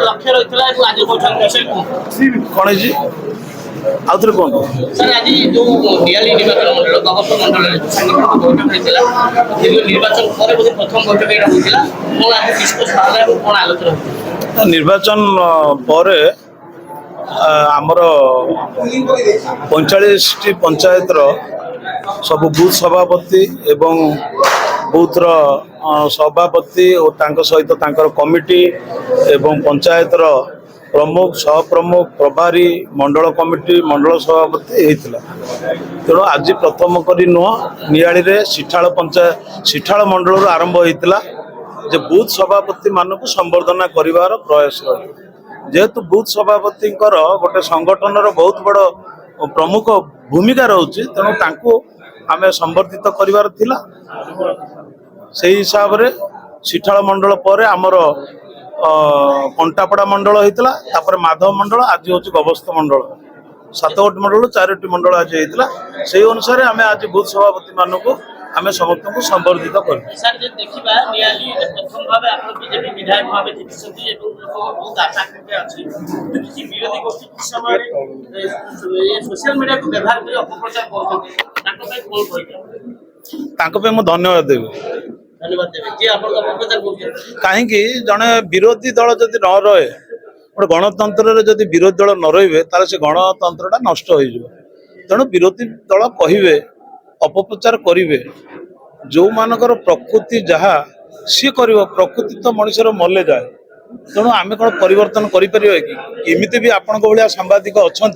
लक्ष्य रही है आज कौन है आउ थे कहूँ सर आज जो नियाली निर्वाचन मंडल गवर्नर मंडल बैठक होता निर्वाचन पर प्रथम बैठक यहाँ होता कौन आज डिस्कस कौन आलोचना निर्वाचन पर आमर 45 पंचायत सब बूथ सभापति एवं बूथर सभापति और तांको सहित तांकर कमिटी एवं पंचायतर प्रमुख सहप्रमुख प्रभारी मंडल कमिटी मंडल सभापति होता तेणु आज प्रथम करी नुह नियाली रे सिठाल पंचायत सिठाल मंडल आरंभ होता जे बूथ सभापति मानक संबर्धना करिवार प्रयास जेहेतु बूथ सभापति गोटे संगठन बहुत बड़ प्रमुख भूमिका रोचे तेणु तांको आमे संबर्धित करिवार थिला से हिसाब रे सिठाल मंडल पर आमर कंटापड़ा मंडल होता तापर माधव मंडल आज हूँ गवस्थ मंडल 7 मंडल 4 मंडल आज होता से अनुसार आम आज बूथ सभापति मानक आम समस्त को संबर्धित कर धन्यवाद देवी कहीं जड़े विरोधी दल जदि न रहे गोटे गणतंत्र जदि विरोधी दल न रे से गणतंत्र नष्ट हो तेणु विरोधी दल कहे अपप्रचार करेंगे जो मानकर प्रकृति जहाँ सी कर प्रकृति तो मनुष्यर मले जाए तेणु आम कौन परिवर्तन करें भी आपण भाया सांबादिक अच्छा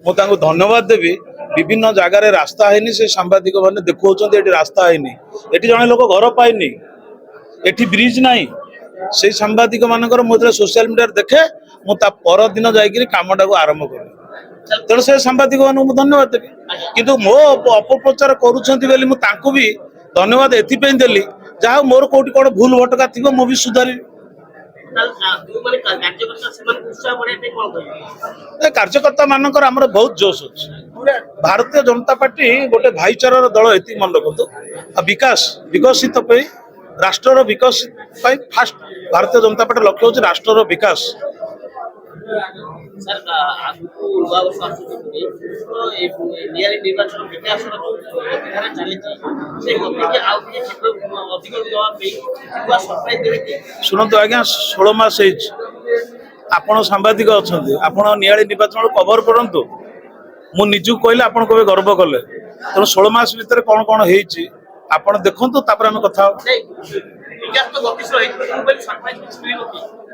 मुझे धन्यवाद देवी विभिन्न जगार रास्ता है से सांबादिक मैंने देखा रास्ता है ये जड़े लोक घर पाइनि एटी ब्रिज नाई से सांबादिक मानकर मुझे सोशल मीडिया देखे मुझे पर दिन जाकि कमटा को आरंभ करें तेणु से सांबादिक मान धन्यवाद देवी किंतु मो अपप्रचार करुँच भी धन्यवाद एपाई देली जहाँ मोर कौटी कौन भूल भटका थी मुझे सुधारी कार्यकर्ता मानकर आमर बहुत जोश अच्छे भारतीय जनता पार्टी गोटे भाईचारार दल ये मन रखु विकास विकसित राष्ट्र विकसित फास्ट भारतीय जनता पार्टी लक्ष्य हूँ राष्ट्र विकास शुणु आज्ञा 16 मास आपण सांबादिक अच्छा आपण नियाली निर्वाचन कवर करूँ मु निजू कहले आप गर्व कले तेणु 16 मास भितर कौन कौन हो देखु आम कथा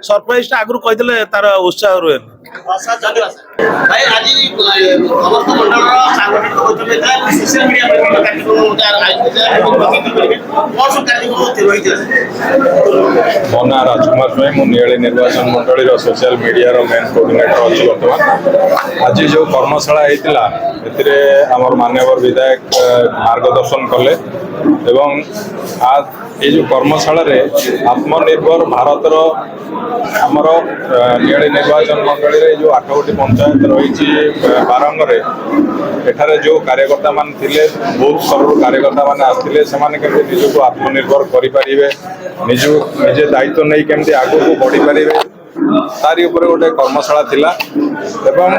सरप्राइज आगु कहीदे तार उत्साह रुहे मो ना राजकुमार स्वाई मु नियाली निर्वाचन मंडल सोशल मीडिया मेन कोऑर्डिनेटर अच्छी बर्तमान आज जो कर्मशाला होता आमर माननीय विधायक मार्गदर्शन कले एवं आज ये जो कर्मशाला रे आत्मनिर्भर भारतर आमर नियाली निर्वाचन मंडल रे जो 8 पंचायत रही बारंगरे एठारे जो कार्यकर्ता मान थिले बहुत सब कार्यकर्ता मान आसथिले सेमाने केमति निजको आत्मनिर्भर करि परिबे निजे दायित्व नहीं केमति आगु को बढ़ी परिबे तारी ऊपर गोटे कर्मशाला थिला एवं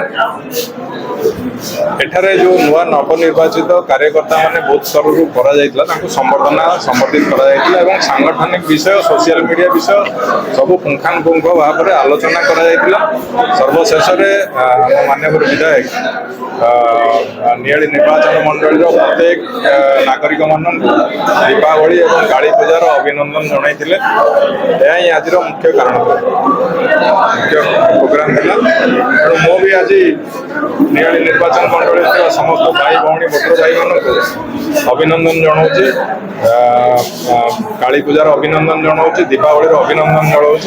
एठारे जो नुआ नवनिर्वाचित कार्यकर्ता माने बहुत स्तर करा जायतिला तांको संबर्धना संबर्धित करा जायतिला एवं सांगठनिक विषय सोशल मीडिया विषय सब पुंखानुपुंख भाव में आलोचना करा जायतिला सर्वशेष में माननीय विधायक नियाली निर्वाचन मंडल प्रत्येक नागरिक मानक दीपावली और काली पूजार अभिनंदन जनइथिले यही आज मुख्य कारण मुख्य प्रोग्राम थिला मो भी आज नियाली निर्वाचन मंडल समस्त भाई भौणी वोटर भाई मानक अभिनंदन जनाऊँ काली पूजार अभिनंदन जनाऊँ दीपावली अभिनंदन जनाऊँ।